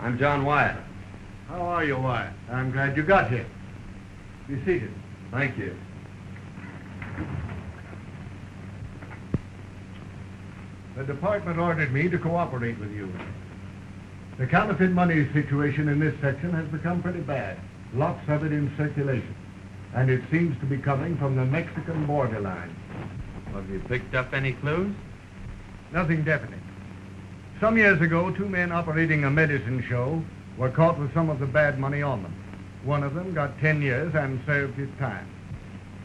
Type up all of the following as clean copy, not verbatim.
I'm John Wyatt. How are you, Wyatt? I'm glad you got here. Be seated. Thank you. The department ordered me to cooperate with you. The counterfeit money situation in this section has become pretty bad. Lots of it in circulation. And it seems to be coming from the Mexican borderline. Have you picked up any clues? Nothing definite. Some years ago, 2 men operating a medicine show were caught with some of the bad money on them. One of them got 10 years and served his time.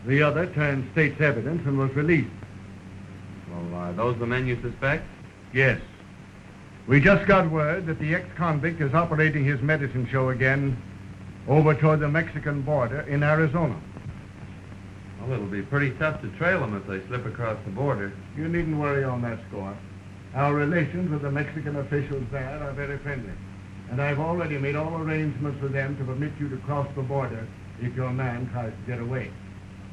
The other turned state's evidence and was released. Well, are those the men you suspect? Yes. We just got word that the ex-convict is operating his medicine show again over toward the Mexican border in Arizona. Well, it'll be pretty tough to trail them if they slip across the border. You needn't worry on that score. Our relations with the Mexican officials there are very friendly. And I've already made all arrangements with them to permit you to cross the border if your man tries to get away.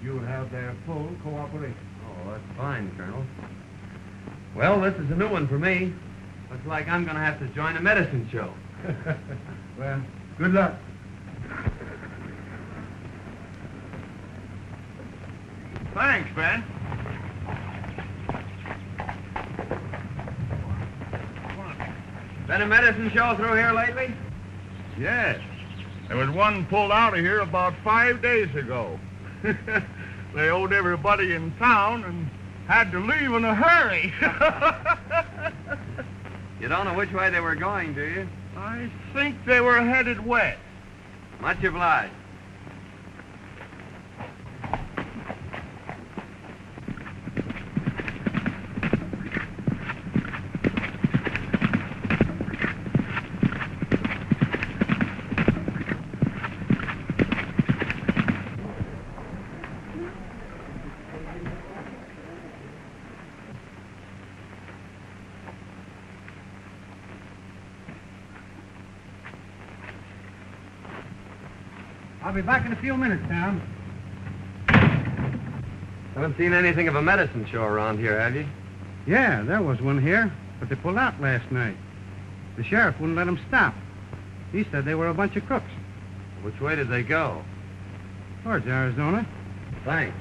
You'll have their full cooperation. Oh, that's fine, Colonel. Well, this is a new one for me. Looks like I'm going to have to join a medicine show. Well, good luck. Thanks, Ben. Been a medicine show through here lately? Yes. There was one pulled out of here about 5 days ago. They owed everybody in town and had to leave in a hurry. You don't know which way they were going, do you? I think they were headed west. Much obliged. I'll be back in a few minutes, Sam. Haven't seen anything of a medicine show around here, have you? Yeah, there was one here, but they pulled out last night. The sheriff wouldn't let them stop. He said they were a bunch of crooks. Which way did they go? Towards Arizona. Thanks.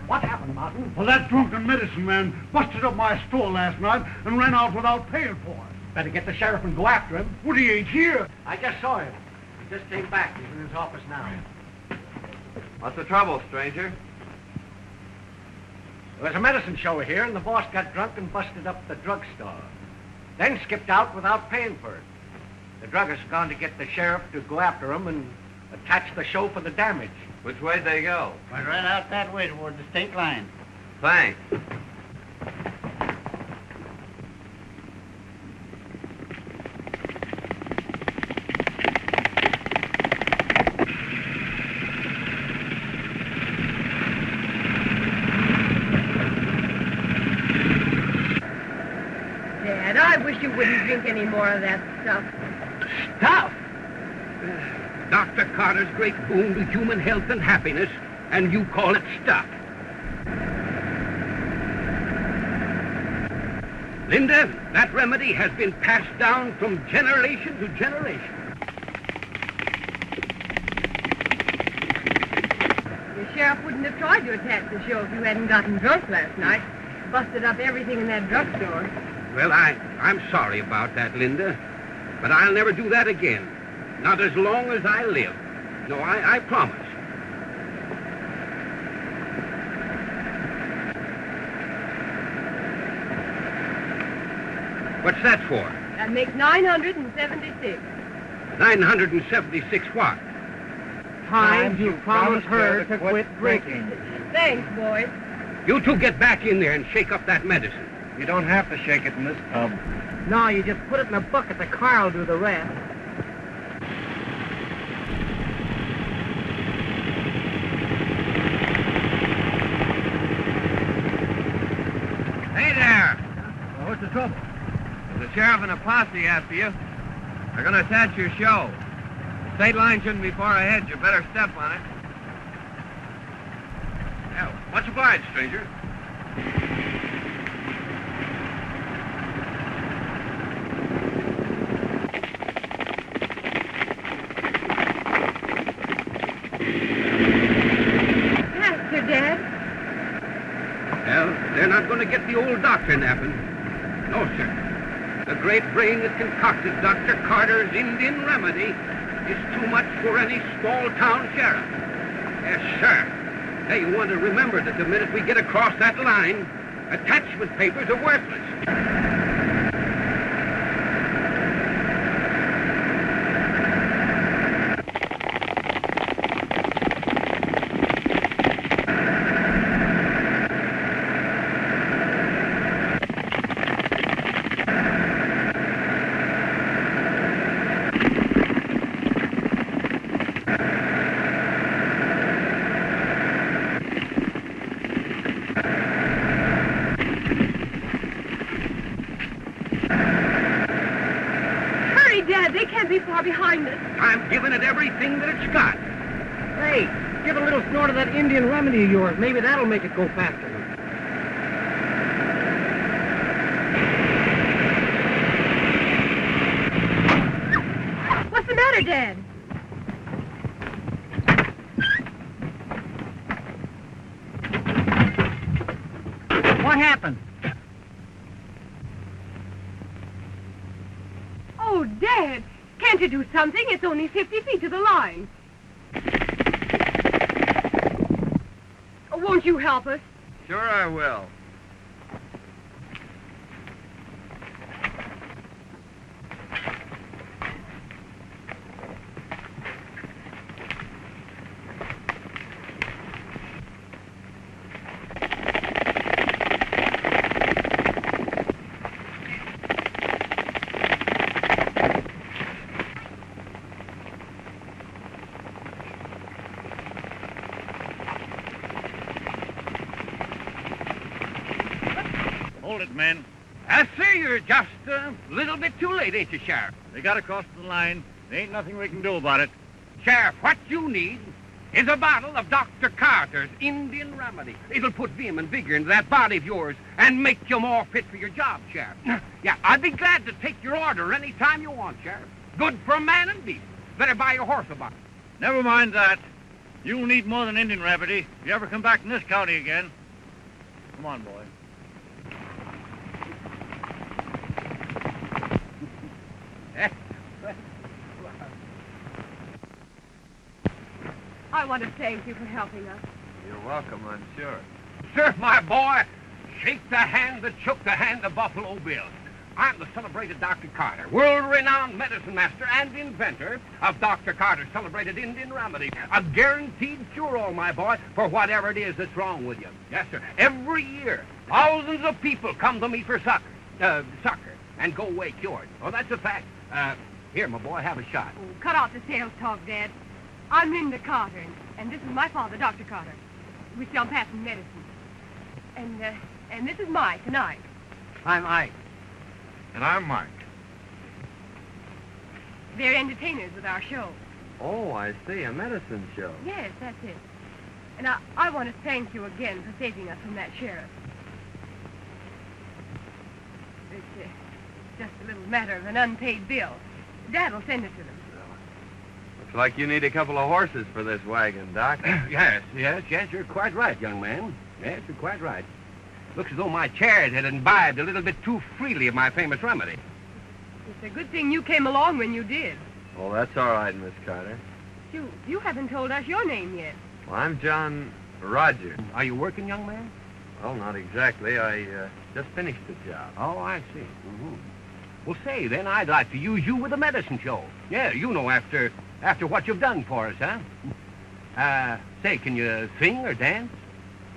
What happened, Martin? Well, that drunken medicine man busted up my store last night and ran out without paying for it. Better get the sheriff and go after him. Well, he ain't here. I just saw him. He just came back. He's in his office now. What's the trouble, stranger? There was a medicine show here, and the boss got drunk and busted up the drugstore. Then skipped out without paying for it. The druggist's gone to get the sheriff to go after him and attach the show for the damage. Which way'd they go? I ran out that way toward the state line. Thanks. Dad, I wish you wouldn't drink any more of that stuff. Stuff! Dr. Carter's great boon to human health and happiness, and you call it stuff. Linda, that remedy has been passed down from generation to generation. The sheriff wouldn't have tried to attack the show if you hadn't gotten drunk last night. Busted up everything in that drugstore. Well, I'm sorry about that, Linda, but I'll never do that again. Not as long as I live. No, I promise. What's that for? That makes 976. 976 what? Times you promised her to quit drinking. Thanks, boys. You two get back in there and shake up that medicine. You don't have to shake it in this tub. No, you just put it in a bucket. The car will do the rest. Hey there! Well, what's the trouble? There's a sheriff and a posse after you. They're going to attach your show. The state line shouldn't be far ahead. You better step on it. Yeah, much obliged, stranger. Faster, Dad. Well, they're not going to get the old doctor napping. No, sir. The great brain that concocted Dr. Carter's Indian remedy is too much for any small-town sheriff. Yes, sir. Hey, you want to remember that the minute we get across that line, attachment papers are worthless. Dad, they can't be far behind us. I'm giving it everything that it's got. Hey, give a little snort of that Indian remedy of yours. Maybe that'll make it go faster. What's the matter, Dad? What happened? Oh, Dad, can't you do something? It's only 50 feet to the line. Oh, won't you help us? Sure I will. Hold it, men. I see you're just a little bit too late, ain't you, Sheriff? They got across the line. There ain't nothing we can do about it. Sheriff, what you need is a bottle of Dr. Carter's Indian remedy. It'll put vim and vigor into that body of yours and make you more fit for your job, Sheriff. Yeah, I'd be glad to take your order any time you want, Sheriff. Good for a man and beast. Better buy your horse a bottle. Never mind that. You'll need more than Indian remedy if you ever come back in this county again. Come on, boy. I want to thank you for helping us. You're welcome, I'm sure. Sir, my boy, shake the hand that shook the hand of Buffalo Bill. I'm the celebrated Dr. Carter, world-renowned medicine master and inventor of Dr. Carter's celebrated Indian remedy. A guaranteed cure-all, my boy, for whatever it is that's wrong with you. Yes, sir. Every year, thousands of people come to me for succor and go away cured. Oh, that's a fact. Here, my boy, have a shot. Oh, cut out the sales talk, Dad. I'm Linda Carter, and this is my father, Dr. Carter. We sell patent medicine. And this is Mike and Ike. I'm Ike. And I'm Mike. They're entertainers with our show. Oh, I see, a medicine show. Yes, that's it. And I want to thank you again for saving us from that sheriff. It's just a little matter of an unpaid bill. Dad will send it to them. Looks like you need a couple of horses for this wagon, Doc. Yes, you're quite right, young man. Yes, you're quite right. Looks as though my chairs had imbibed a little bit too freely of my famous remedy. It's a good thing you came along when you did. Well, that's all right, Miss Carter. You haven't told us your name yet. Well, I'm John Rogers. Are you working, young man? Well, not exactly. I just finished the job. Oh, I see. Mm-hmm. Well, say, then, I'd like to use you with a medicine show. Yeah, you know, after what you've done for us, huh? Say, can you sing or dance?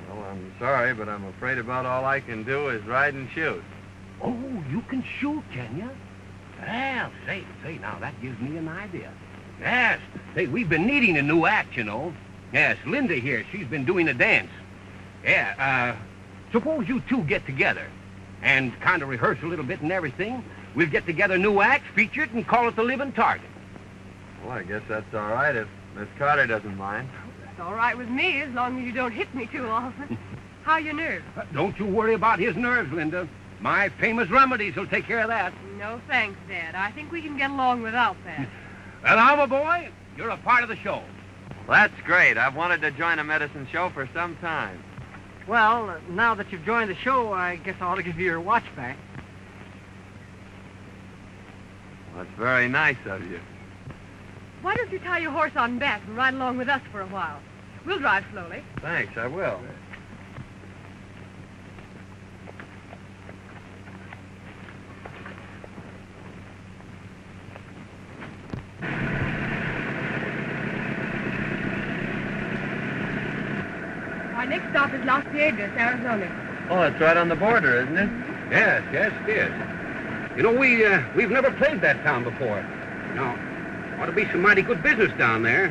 Well, I'm sorry, but I'm afraid about all I can do is ride and shoot. Oh, you can shoot, can you? Well, say, now, that gives me an idea. Yes, say, we've been needing a new act, you know. Yes, Linda here, she's been doing a dance. Yeah, suppose you two get together. and kind of rehearse a little bit and everything, we'll get together new acts, feature it, and call it The Living Target. Well, I guess that's all right if Miss Carter doesn't mind. It's all right with me as long as you don't hit me too often. How your nerves? Don't you worry about his nerves, Linda. My famous remedies will take care of that. No thanks, Dad. I think we can get along without that. Well, now, my boy, you're a part of the show. Well, that's great. I've wanted to join a medicine show for some time. Well, now that you've joined the show, I guess I ought to give you your watch back. Well, that's very nice of you. Why don't you tie your horse on back and ride along with us for a while? We'll drive slowly. Thanks, I will. Our next stop is Las Piedras, Arizona. Oh, it's right on the border, isn't it? Yes, it is. You know, we've never played that town before. No. Ought to be some mighty good business down there.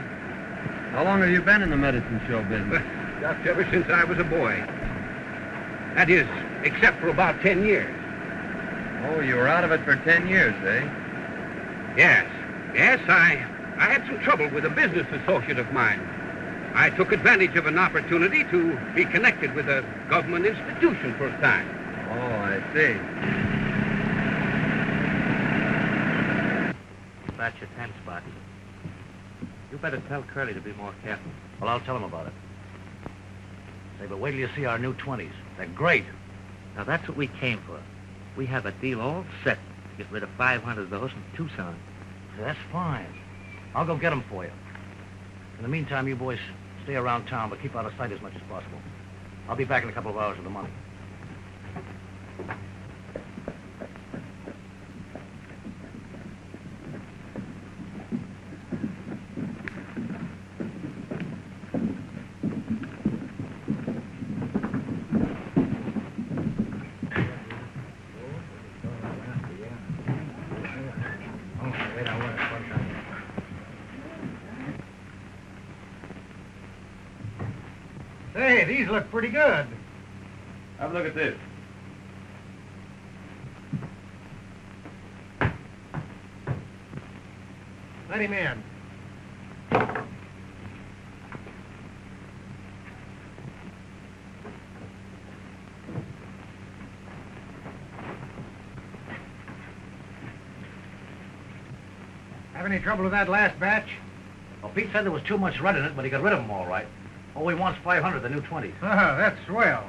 How long have you been in the medicine show business? Just ever since I was a boy. That is, except for about 10 years. Oh, you were out of it for 10 years, eh? Yes. Yes, I had some trouble with a business associate of mine. I took advantage of an opportunity to be connected with a government institution for a time. Oh, I see. That's your 10 spot. You better tell Curly to be more careful. Well, I'll tell him about it. Say, but wait till you see our new 20s. They're great. Now, that's what we came for. We have a deal all set to get rid of 500 of those from Tucson. That's fine. I'll go get them for you. In the meantime, you boys stay around town, but keep out of sight as much as possible. I'll be back in a couple of hours with the money. Hey, these look pretty good. Have a look at this. Let him in. Have any trouble with that last batch? Well, Pete said there was too much red in it, but he got rid of them all right. All he wants 500, the new 20s. That's swell.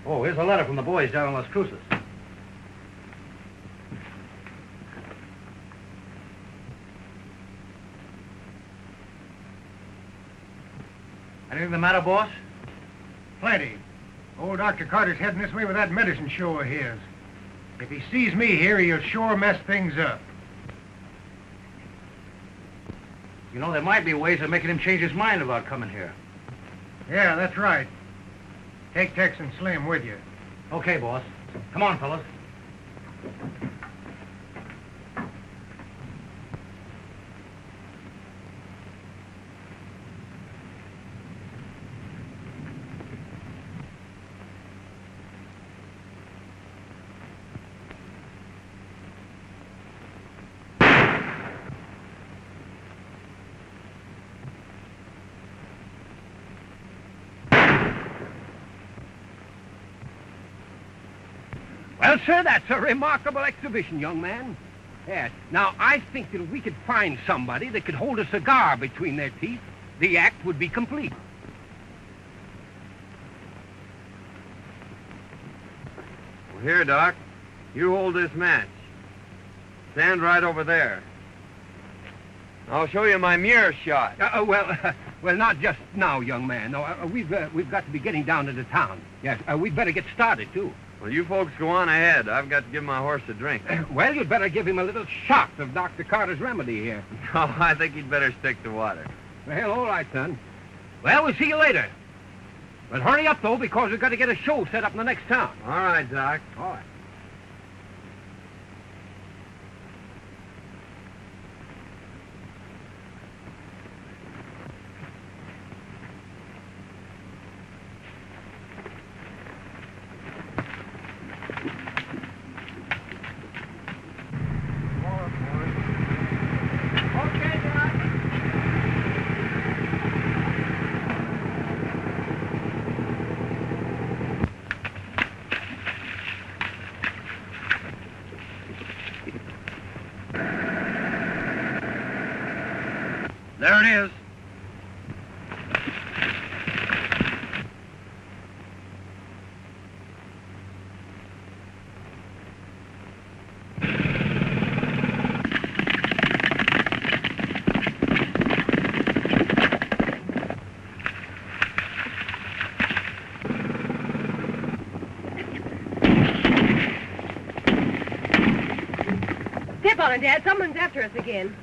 Oh, here's a letter from the boys down in Las Cruces. Anything the matter, boss? Plenty. Old Dr. Carter's heading this way with that medicine show of his. If he sees me here, he'll sure mess things up. You know, there might be ways of making him change his mind about coming here. Yeah, that's right. Take Tex and Slim with you. Okay, boss. Come on, fellas. Well, sir, that's a remarkable exhibition, young man. Yes. Now, I think that if we could find somebody that could hold a cigar between their teeth, the act would be complete. Well, here, Doc. You hold this match. Stand right over there. I'll show you my mirror shot. Well, not just now, young man. No, we've got to be getting down into town. Yes, we'd better get started, too. Well, you folks go on ahead. I've got to give my horse a drink. Well, you'd better give him a little shot of Dr. Carter's remedy here. No, I think he'd better stick to water. Well, all right, son. Well, we'll see you later. But hurry up, though, because we've got to get a show set up in the next town. All right, Doc. All right. There it is. Step on it, Dad. Someone's after us again.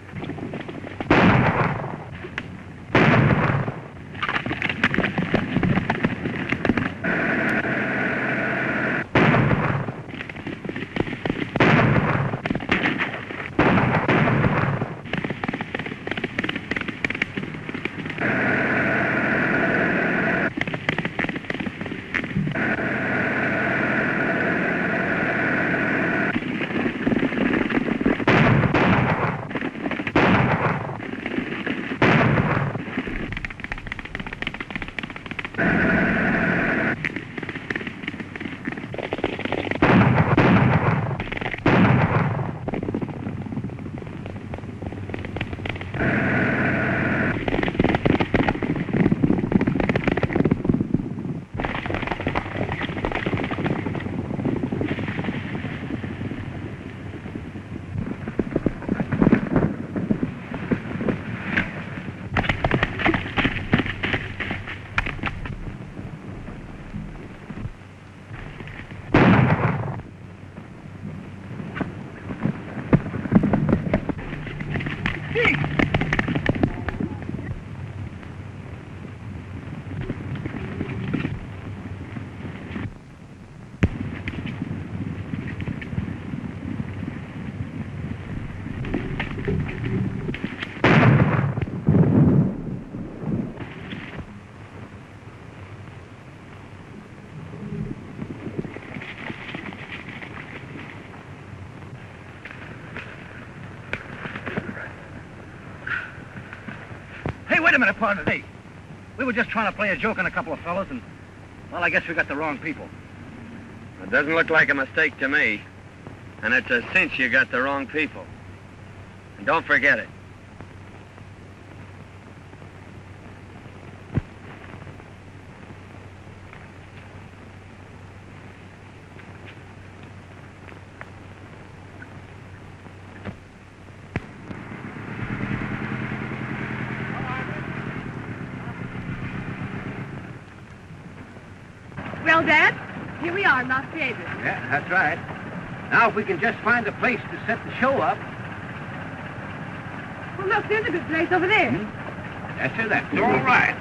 Wait a minute, partner. Hey, we were just trying to play a joke on a couple of fellas, and, well, I guess we got the wrong people. It doesn't look like a mistake to me. And it's a cinch you got the wrong people. And don't forget it. Well, Dad, here we are in Las Vegas. Yeah, that's right. Now, if we can just find a place to set the show up. Well, look, there's a good place over there. That's it, that's all right.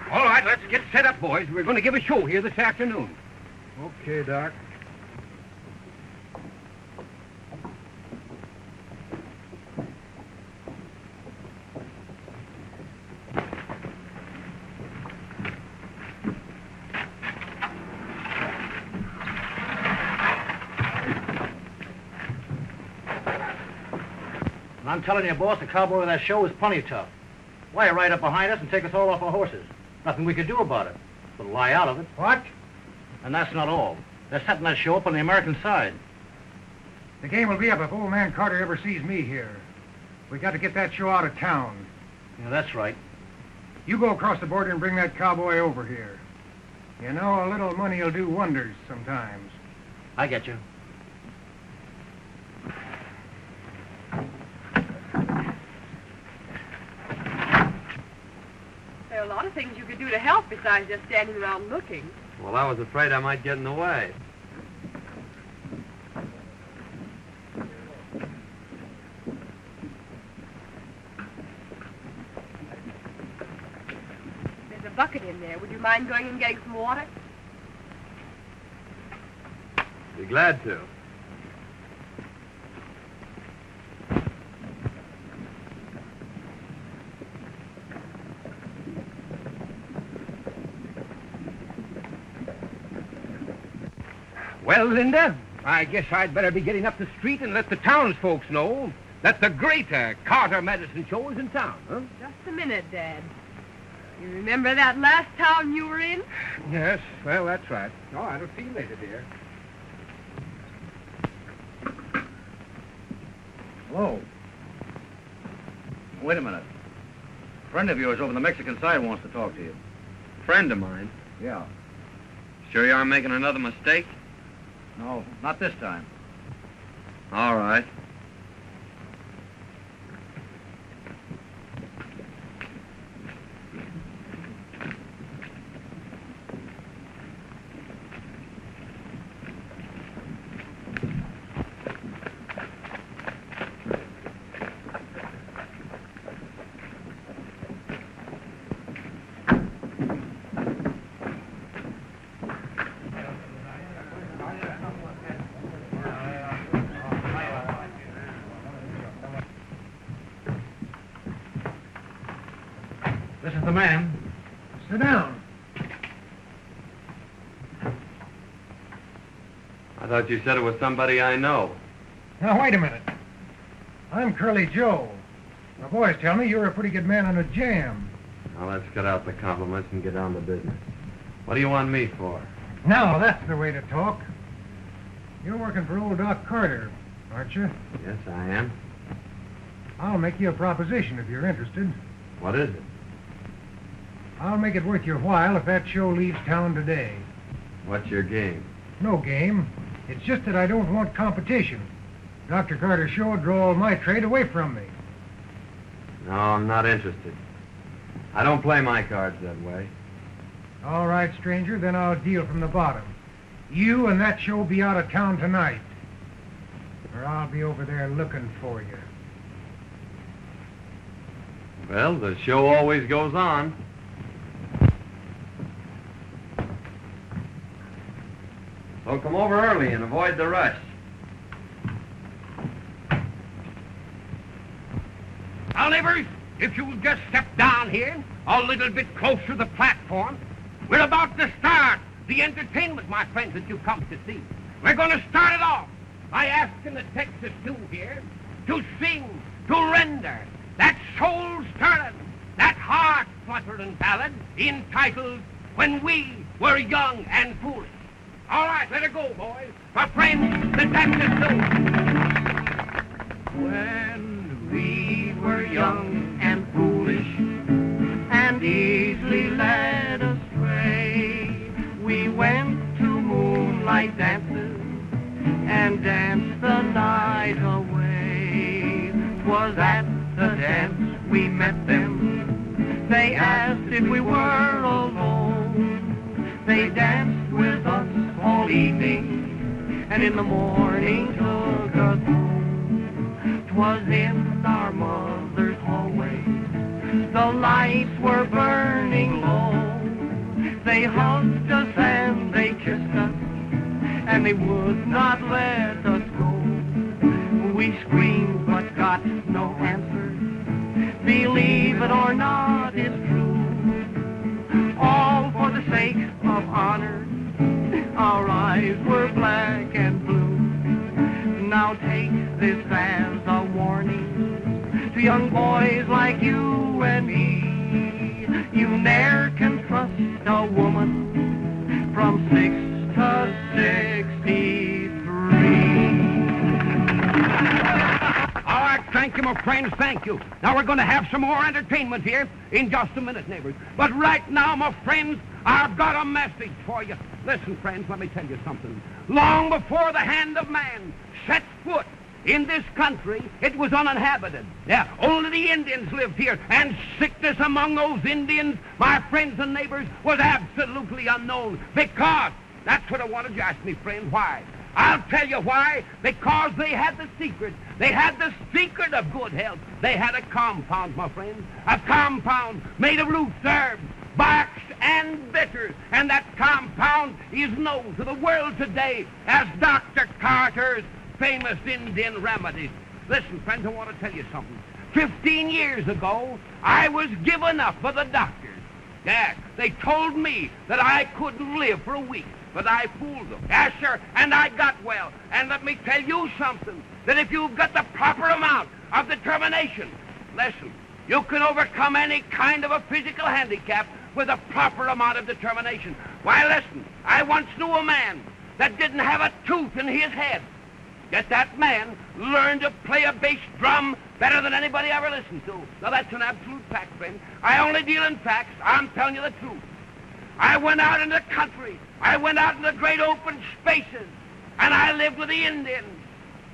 All right, let's get set up, boys. We're going to give a show here this afternoon. Okay, Doc. And I'm telling you, boss, the cowboy of that show is plenty tough. Why, right up behind us and take us all off our horses. Nothing we could do about it. But lie out of it. What? And that's not all. They're setting that show up on the American side. The game will be up if old man Carter ever sees me here. We got to get that show out of town. Yeah, that's right. You go across the border and bring that cowboy over here. You know, a little money will do wonders sometimes. I get you. There are a lot of things you could do to help besides just standing around looking. Well, I was afraid I might get in the way. There's a bucket in there. Would you mind going and getting some water? Be glad to. Well, Linda, I guess I'd better be getting up the street and let the townsfolk know that the greater Carter Medicine Show is in town, huh? Just a minute, Dad. You remember that last town you were in? Yes, well, that's right. All right, I'll see you later, dear. Hello. Wait a minute. A friend of yours over on the Mexican side wants to talk to you. Friend of mine. Yeah. Sure you aren't making another mistake? No, not this time. All right. This is the man. Sit down. I thought you said it was somebody I know. Now, wait a minute. I'm Curly Joe. My boys tell me you're a pretty good man on a jam. Now, let's cut out the compliments and get down to business. What do you want me for? Now, that's the way to talk. You're working for old Doc Carter, aren't you? Yes, I am. I'll make you a proposition if you're interested. What is it? I'll make it worth your while if that show leaves town today. What's your game? No game. It's just that I don't want competition. Dr. Carter's show would draw all my trade away from me. No, I'm not interested. I don't play my cards that way. All right, stranger, then I'll deal from the bottom. You and that show be out of town tonight, or I'll be over there looking for you. Well, the show always goes on. So come over early and avoid the rush. Now, neighbors, if you'll just step down here a little bit closer to the platform, we're about to start the entertainment, my friends, that you've come to see. We're going to start it off by asking the Texas Stew here to sing, to render that soul-stirring, that heart-fluttering ballad entitled When We Were Young and Foolish. All right, let it go, boys. My friends, the Texas Stew. When we were young and foolish and easily led astray, we went to moonlight dances and danced the night away. 'Twas at the dance we met them. They asked if we were alone. They danced with us all evening and in the morning took us home. 'Twas in our mother's hallway. The lights were burning low. They hugged us and they kissed us, and they would not let us go. We screamed but got no answer. Believe it or not, it's true. All for the sake of honor. Our eyes were black and blue. Now take this as a warning to young boys like you and me. You ne'er can trust a woman from 6 to 63. All right, thank you, my friends, thank you. Now we're going to have some more entertainment here in just a minute, neighbors. But right now, my friends, I've got a message for you. Listen, friends, let me tell you something. Long before the hand of man set foot in this country, it was uninhabited. Yeah, only the Indians lived here, and sickness among those Indians, my friends and neighbors, was absolutely unknown. Because, that's what I wanted you to ask me, friend, why? I'll tell you why. Because they had the secret. They had the secret of good health. They had a compound, my friends. A compound made of roots, herbs, barks, and bitters. And that compound is known to the world today as Dr. Carter's famous Indian remedies. Listen, friends, I want to tell you something. 15 years ago, I was given up by the doctors. Yeah, they told me that I couldn't live for a week, but I fooled them. Yeah, sure, and I got well. And let me tell you something, that if you've got the proper amount of determination. Listen, you can overcome any kind of a physical handicap with a proper amount of determination. Why, listen, I once knew a man that didn't have a tooth in his head. Yet that man learned to play a bass drum better than anybody ever listened to. Now, that's an absolute fact, friend. I only deal in facts. I'm telling you the truth. I went out in the country. I went out in the great open spaces. And I lived with the Indians.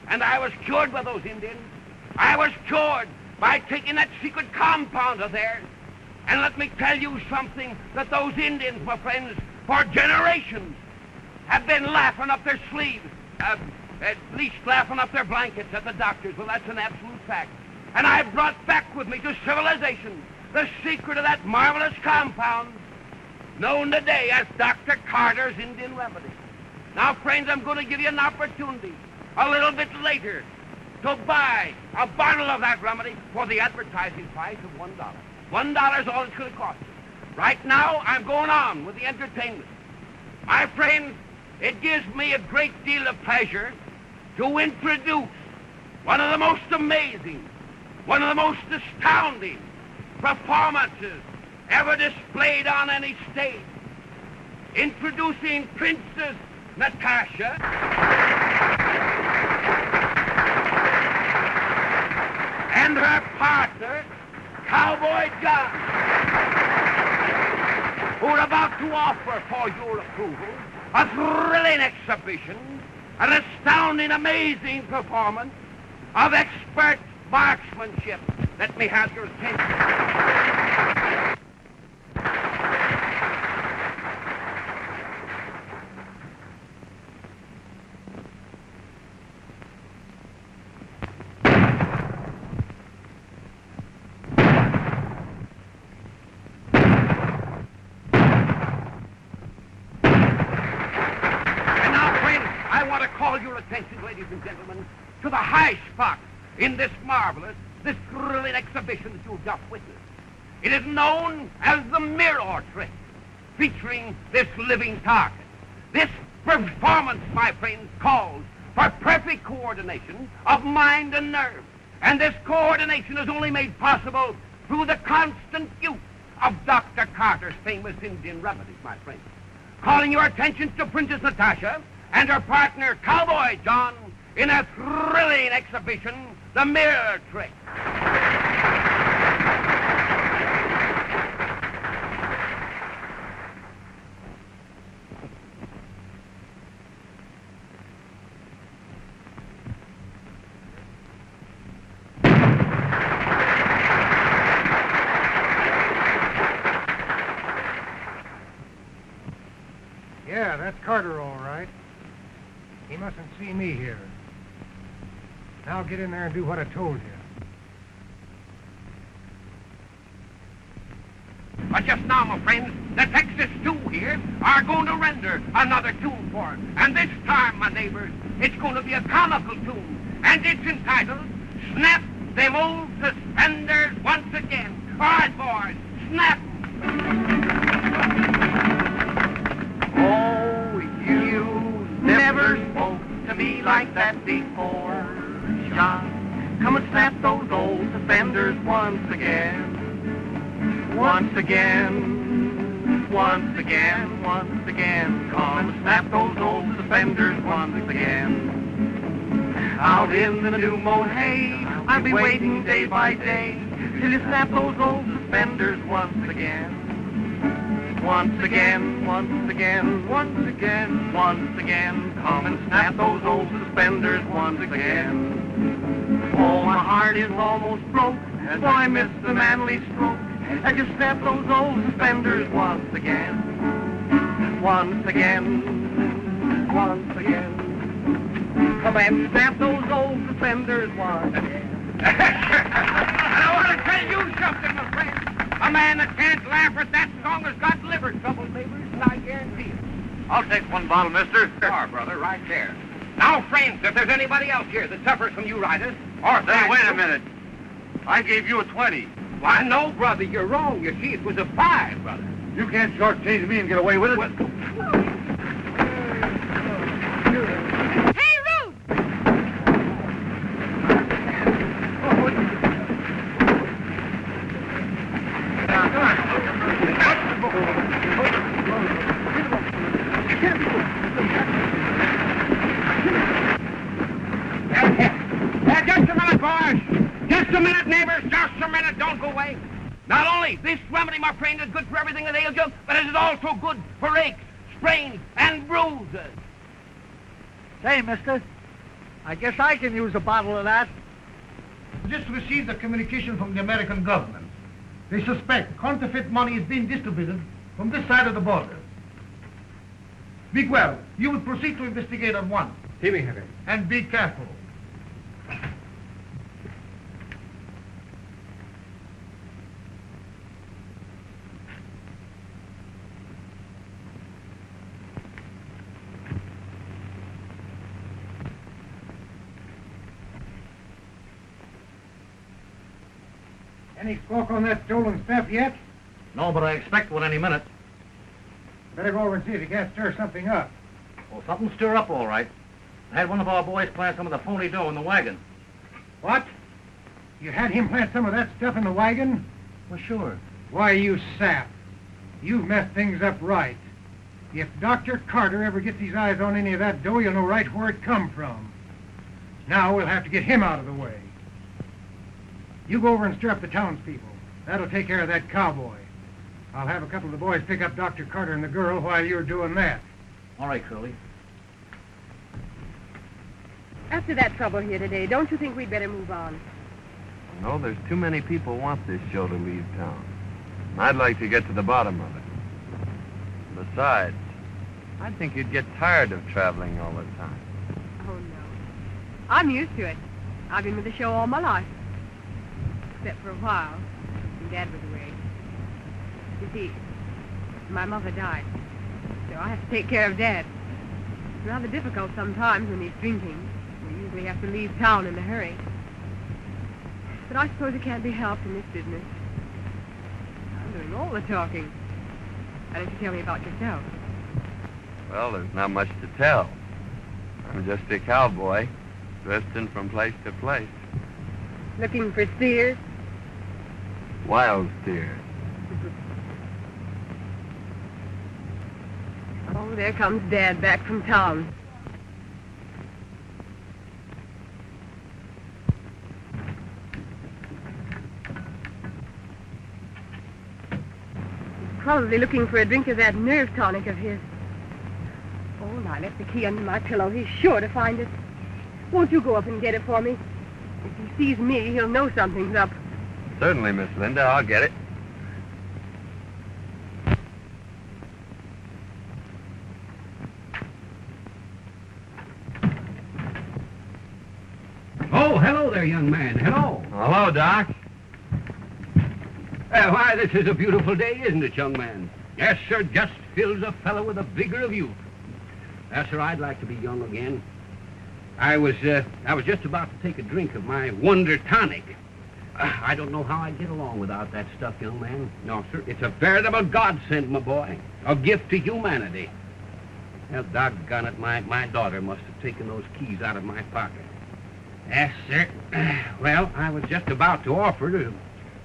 And I was cured by those Indians. I was cured by taking that secret compound of theirs. And let me tell you something, that those Indians, my friends, for generations, have been laughing up their sleeves. At least laughing up their blankets at the doctors. Well, that's an absolute fact. And I brought back with me to civilization the secret of that marvelous compound known today as Dr. Carter's Indian Remedy. Now, friends, I'm going to give you an opportunity a little bit later to buy a bottle of that remedy for the advertising price of $1. $1 is all it's going to cost you. Right now, I'm going on with the entertainment. My friends, it gives me a great deal of pleasure to introduce one of the most amazing, one of the most astounding performances ever displayed on any stage. Introducing Princess Natasha and her partner, Cowboy John, who are about to offer for your approval a thrilling exhibition, an astounding, amazing performance of expert marksmanship. Let me have your attention. Ladies and gentlemen, to the high spot in this marvelous, this thrilling exhibition that you've just witnessed. It is known as the mirror trick, featuring this living target. This performance, my friends, calls for perfect coordination of mind and nerve. And this coordination is only made possible through the constant use of Dr. Carter's famous Indian remedies, my friends. Calling your attention to Princess Natasha and her partner, Cowboy John, in a thrilling exhibition, the mirror trick. Yeah, that's Carter, all right. He mustn't see me here. Now get in there and do what I told you. But just now, my friends, the Texas two here are going to render another tune for it. And this time, my neighbors, it's going to be a comical tune. And it's entitled, Snap Them Old Suspenders Once Again. All right, boys, snap. Oh, you never spoke to me like that before, John. Come and snap those old suspenders once again. Once again, once again, once again. Come and snap those old suspenders once again. Out in the new mown hay, I'll be waiting day by day till you snap those old suspenders once again. Once again, once again, once again, once again. Come and snap those old suspenders once again. Oh, my heart is almost broke, for I miss the manly stroke. I just snap those old suspenders once again. Once again, once again. Come and snap those old suspenders once again. And I want to tell you something, my friend. A man that can't laugh at that song has got liver trouble, neighbors, and I guarantee it. I'll take one bottle, mister. Sure, brother, right there. Now, friends, if there's anybody else here that suffers from uritis, or... Say, wait a minute. I gave you a 20. Why, no, brother, you're wrong. You see, it was a 5, brother. You can't shortchange me and get away with it. Hey, Ruth! Oh, can't be doing. Just a minute, boys. Just a minute, neighbors. Just a minute. Don't go away. Not only this remedy, my friend, is good for everything that ails you, but it is also good for aches, sprains, and bruises. Say, mister, I guess I can use a bottle of that. Just received a communication from the American government. They suspect counterfeit money is being distributed from this side of the border. Speak well. You will proceed to investigate at once. Here we have it. And be careful. Any squawk on that stolen stuff yet? No, but I expect one any minute. Better go over and see if you can't stir something up. Well, something stir up all right. I had one of our boys plant some of the phony dough in the wagon. What? You had him plant some of that stuff in the wagon? Well, sure. Why, you sap. You've messed things up right. If Dr. Carter ever gets his eyes on any of that dough, you'll know right where it come from. Now we'll have to get him out of the way. You go over and stir up the townspeople. That'll take care of that cowboy. I'll have a couple of the boys pick up Dr. Carter and the girl while you're doing that. All right, Curly. After that trouble here today, don't you think we'd better move on? No, there's too many people want this show to leave town. I'd like to get to the bottom of it. Besides, I think you'd get tired of traveling all the time. Oh, no. I'm used to it. I've been with the show all my life. Except for a while, when Dad was away. You see, my mother died, so I have to take care of Dad. It's rather difficult sometimes when he's drinking. We usually have to leave town in a hurry. But I suppose it can't be helped in this business. I'm doing all the talking. Why don't you tell me about yourself? Well, there's not much to tell. I'm just a cowboy, drifting from place to place. Looking for steers? Wild steers. Oh, there comes Dad back from town. He's probably looking for a drink of that nerve tonic of his. Oh, I left the key under my pillow. He's sure to find it. Won't you go up and get it for me? If he sees me, he'll know something's up. Certainly, Miss Linda. I'll get it. Oh, hello there, young man. Hello. Hello, Doc. Why, this is a beautiful day, isn't it, young man? Yes, sir, just fills a fellow with the vigor of youth. Yes, sir, I'd like to be young again. I was just about to take a drink of my Wonder Tonic. I don't know how I'd get along without that stuff, young man. No, sir, it's a veritable godsend, my boy. A gift to humanity. Well, doggone it, my daughter must have taken those keys out of my pocket. Yes, sir. Well, I was just about to offer to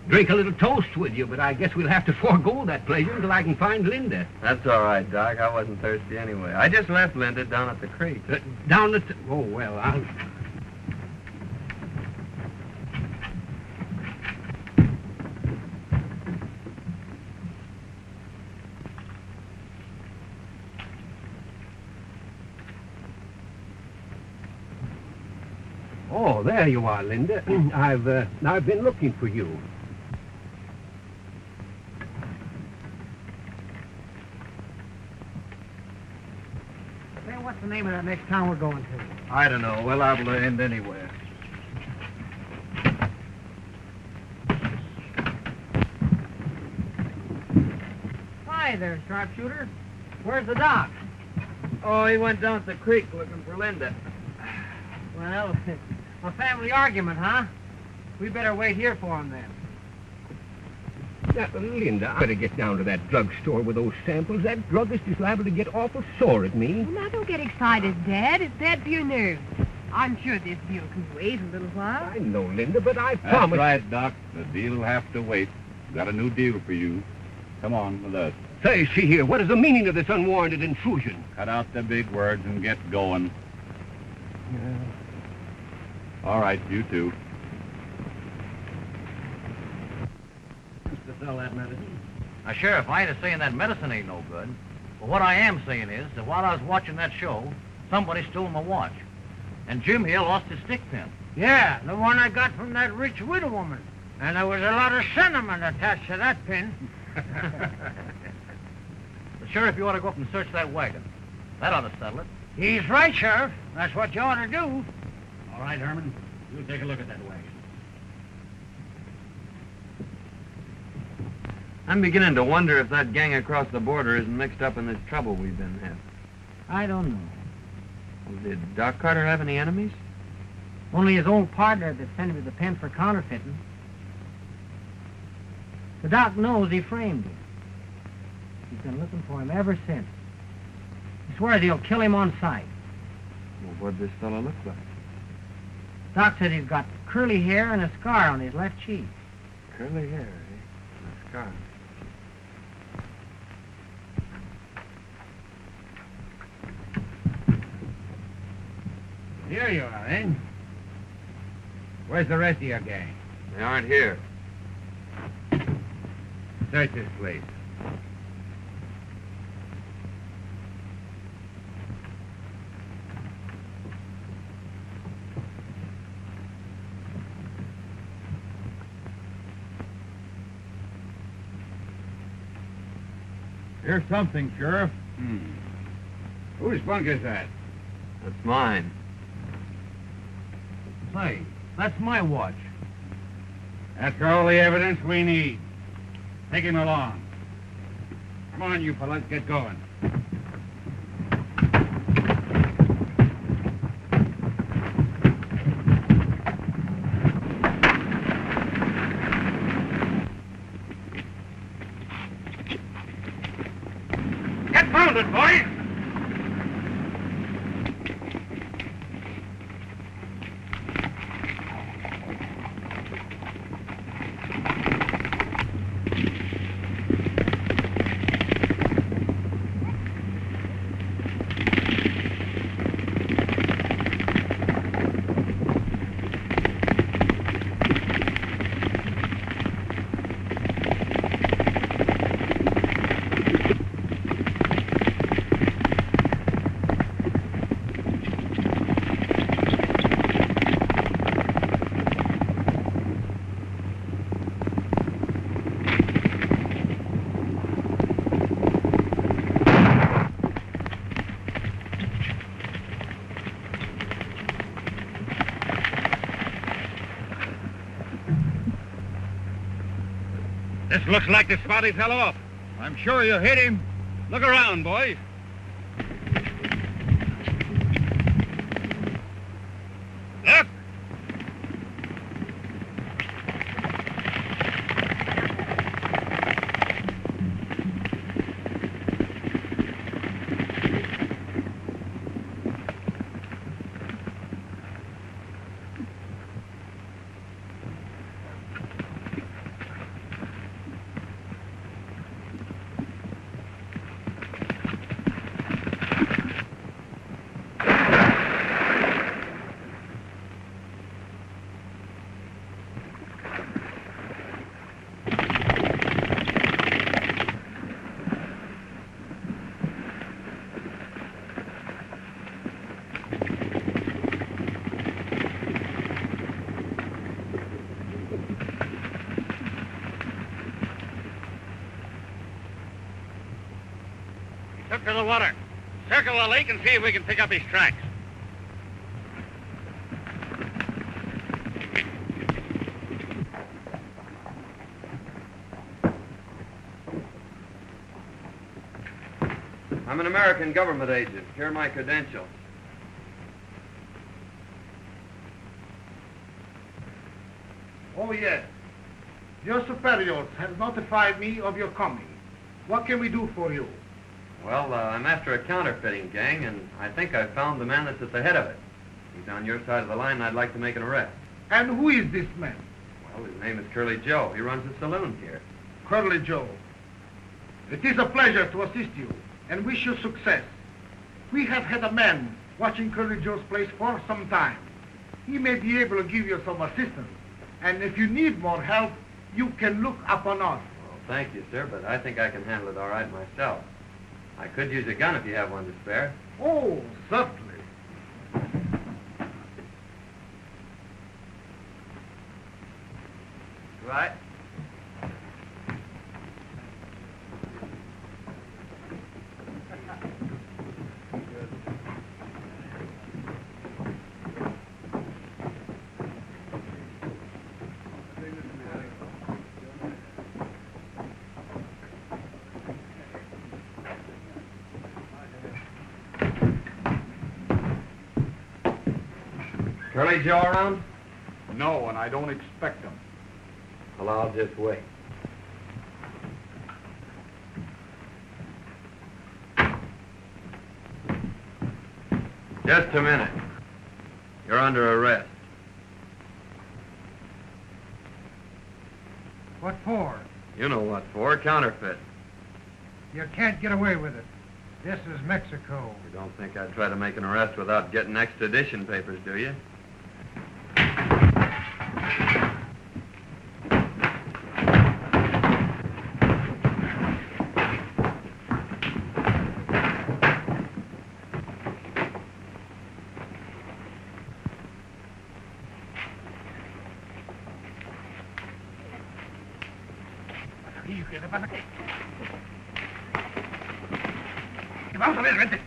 drink a little toast with you, but I guess we'll have to forego that pleasure until I can find Linda. That's all right, Doc. I wasn't thirsty anyway. I just left Linda down at the creek. Down at the... Oh, well, I'll... Oh, there you are, Linda. I've been looking for you. Say, what's the name of that next town we're going to? I don't know. We're liable to end anywhere. Hi there, sharpshooter. Where's the doc? Oh, he went down to the creek looking for Linda. Well, a family argument, huh? We better wait here for him then. Linda, I better get down to that drugstore with those samples. That druggist is liable to get awful sore at me. Well, now, don't get excited, Dad. It's bad for your nerves. I'm sure this deal can wait a little while. I know, Linda, but I promised... That's right, Doc. The deal will have to wait. Got a new deal for you. Come on with us. Say, see here, what is the meaning of this unwarranted intrusion? Cut out the big words and get going. Yeah. All right, you two. To sell that medicine? Now, Sheriff, I ain't saying that medicine ain't no good. But what I am saying is that while I was watching that show, somebody stole my watch. And Jim here lost his stick pin. Yeah, the one I got from that rich widow woman. And there was a lot of sentiment attached to that pin. The Sheriff, you ought to go up and search that wagon. That ought to settle it. He's right, Sheriff. That's what you ought to do. All right, Herman. You take a look at that wagon. I'm beginning to wonder if that gang across the border isn't mixed up in this trouble we've been having. I don't know. Well, did Doc Carter have any enemies? Only his old partner that sent him to the pen for counterfeiting. The doc knows he framed him. He's been looking for him ever since. He swears he'll kill him on sight. Well, what'd this fellow look like? Doc says he's got curly hair and a scar on his left cheek. Curly hair, eh? And a scar. Here you are, eh? Where's the rest of your gang? They aren't here. Search this place. Here's something, Sheriff. Whose bunk is that? That's mine. Say, that's my watch. That's all the evidence we need. Take him along. Come on, you fellas, get going. Get mounted, boys! This looks like the spot he fell off. I'm sure you hit him. Look around, boys. Look! Took to the water. Circle the lake and see if we can pick up his tracks. I'm an American government agent. Here are my credentials. Oh, yes. Your superiors have notified me of your coming. What can we do for you? Well, I'm after a counterfeiting gang, and I think I've found the man that's at the head of it. He's on your side of the line, and I'd like to make an arrest. And who is this man? Well, his name is Curly Joe. He runs a saloon here. Curly Joe. It is a pleasure to assist you, and wish you success. We have had a man watching Curly Joe's place for some time. He may be able to give you some assistance, and if you need more help, you can look upon us. Well, thank you, sir, but I think I can handle it all right myself. I could use a gun if you have one to spare. Oh, certainly. Right. Curly Joe around? No, and I don't expect them. Well, I'll just wait. Just a minute. You're under arrest. What for? You know what for. Counterfeit. You can't get away with it. This is Mexico. You don't think I'd try to make an arrest without getting extradition papers, do you? ¿Qué te pasa aquí? Vamos a ver, vente.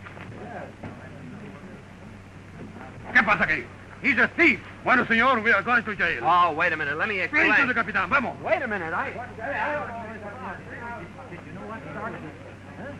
¿Qué pasa aquí? He's a thief. Bueno, señor, we are going to jail. Oh, wait a minute. Let me explain. Straight to the capitán. Vamos. Wait a minute. Did you know what started it? Huh?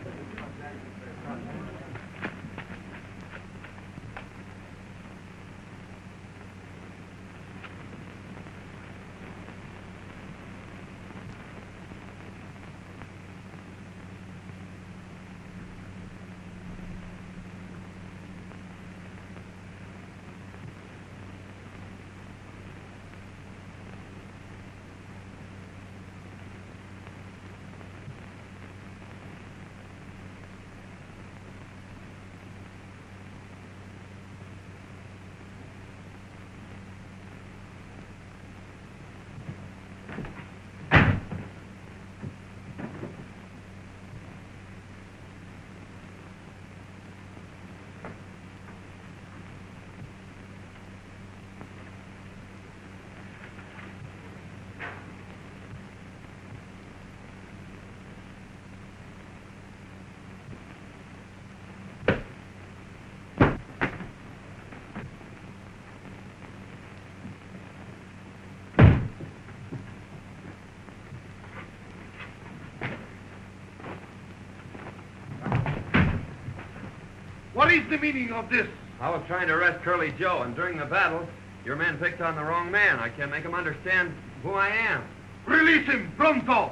What is the meaning of this? I was trying to arrest Curly Joe, and during the battle, your man picked on the wrong man. I can't make him understand who I am. Release him, pronto!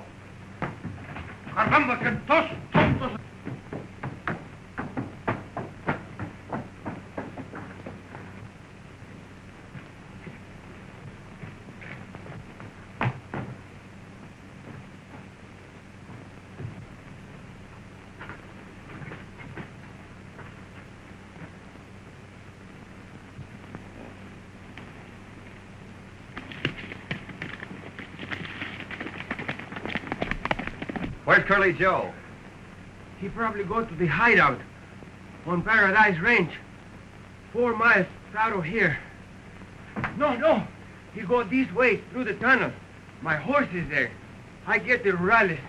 Caramba, que dos tontos! Where's Curly Joe? He probably go to the hideout on Paradise Range, 4 miles out of here. No, he go this way through the tunnel. My horse is there. I get the ruthless.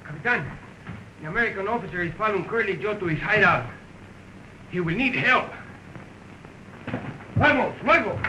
Capitan, the American officer is following Curly Joe to his hideout. He will need help. Vamos, luego!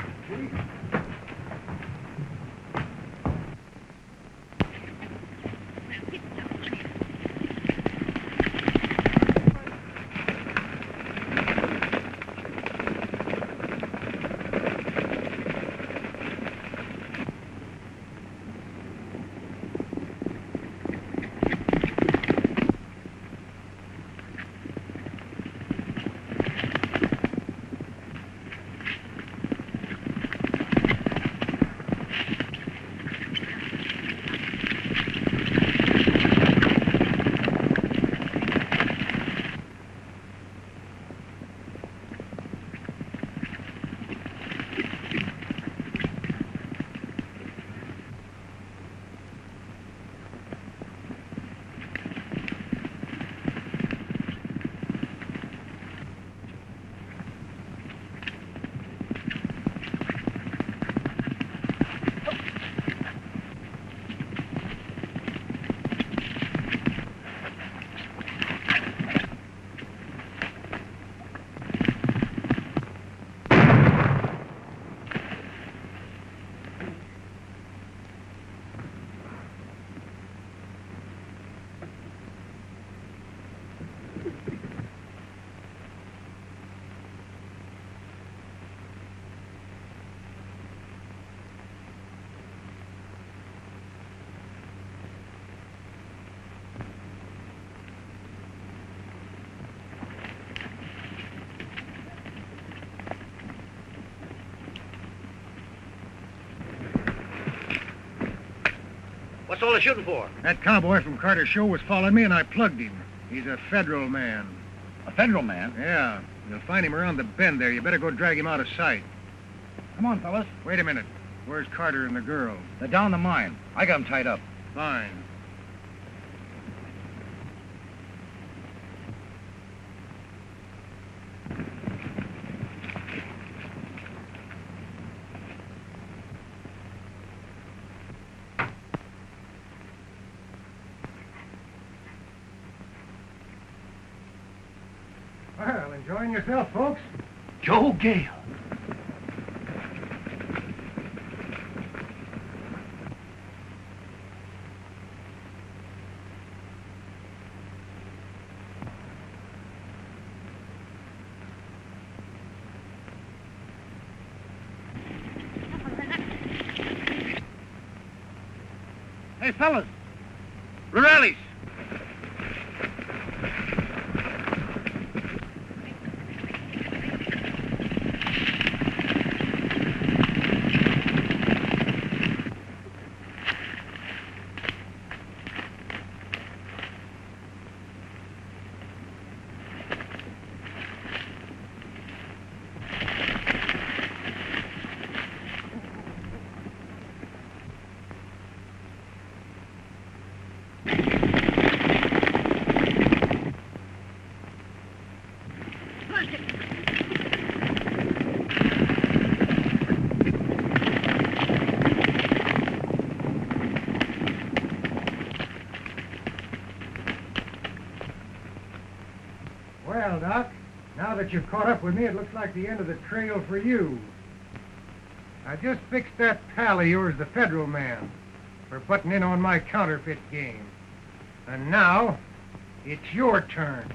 What's all the shooting for? That cowboy from Carter's show was following me, and I plugged him. He's a federal man. A federal man? Yeah. You'll find him around the bend there. You better go drag him out of sight. Come on, fellas. Wait a minute. Where's Carter and the girl? They're down the mine. I got them tied up. Fine. Well, enjoying yourself, folks? Joe Gale. Hey, fellas. Rurales. Well, Doc, now that you've caught up with me, it looks like the end of the trail for you. I just fixed that pal of yours, the federal man, for putting in on my counterfeit game. And now, it's your turn.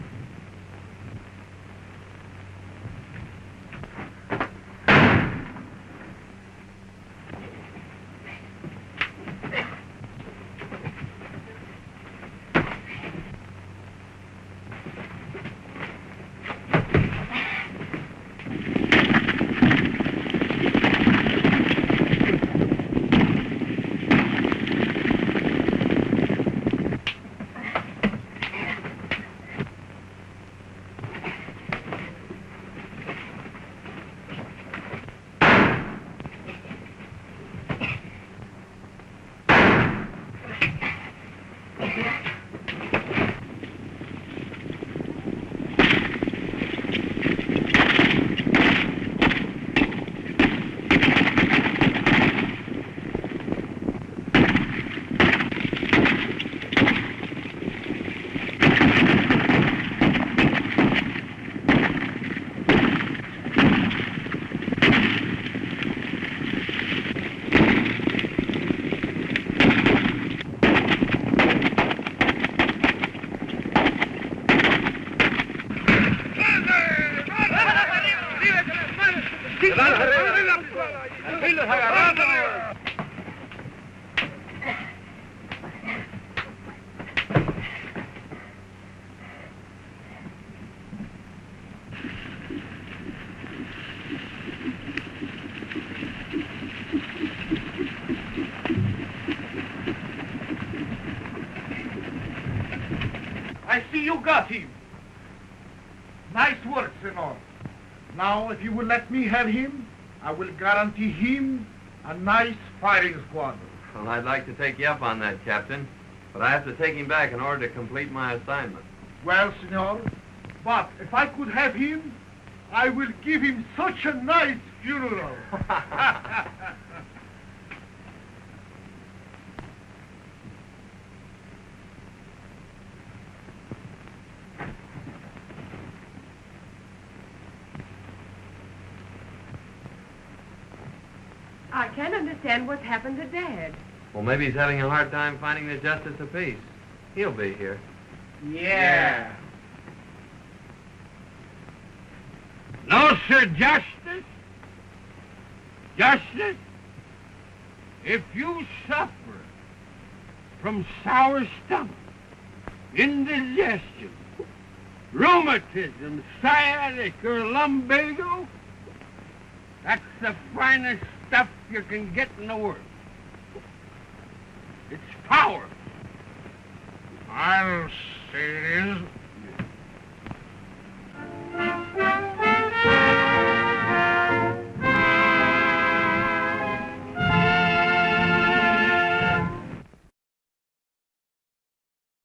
I see you got him. Nice work, Senor. Now, if you will let me have him, I will guarantee him a nice firing squad. Well, I'd like to take you up on that, Captain, but I have to take him back in order to complete my assignment. Well, Senor, but if I could have him, I will give him such a nice funeral. I can't understand what's happened to Dad. Well, maybe he's having a hard time finding the justice of peace. He'll be here. Yeah. No, sir, Justice. Justice, if you suffer from sour stomach, indigestion, rheumatism, sciatic, or lumbago, that's the finest stuff you can get in the world. It's power. I'll say it is.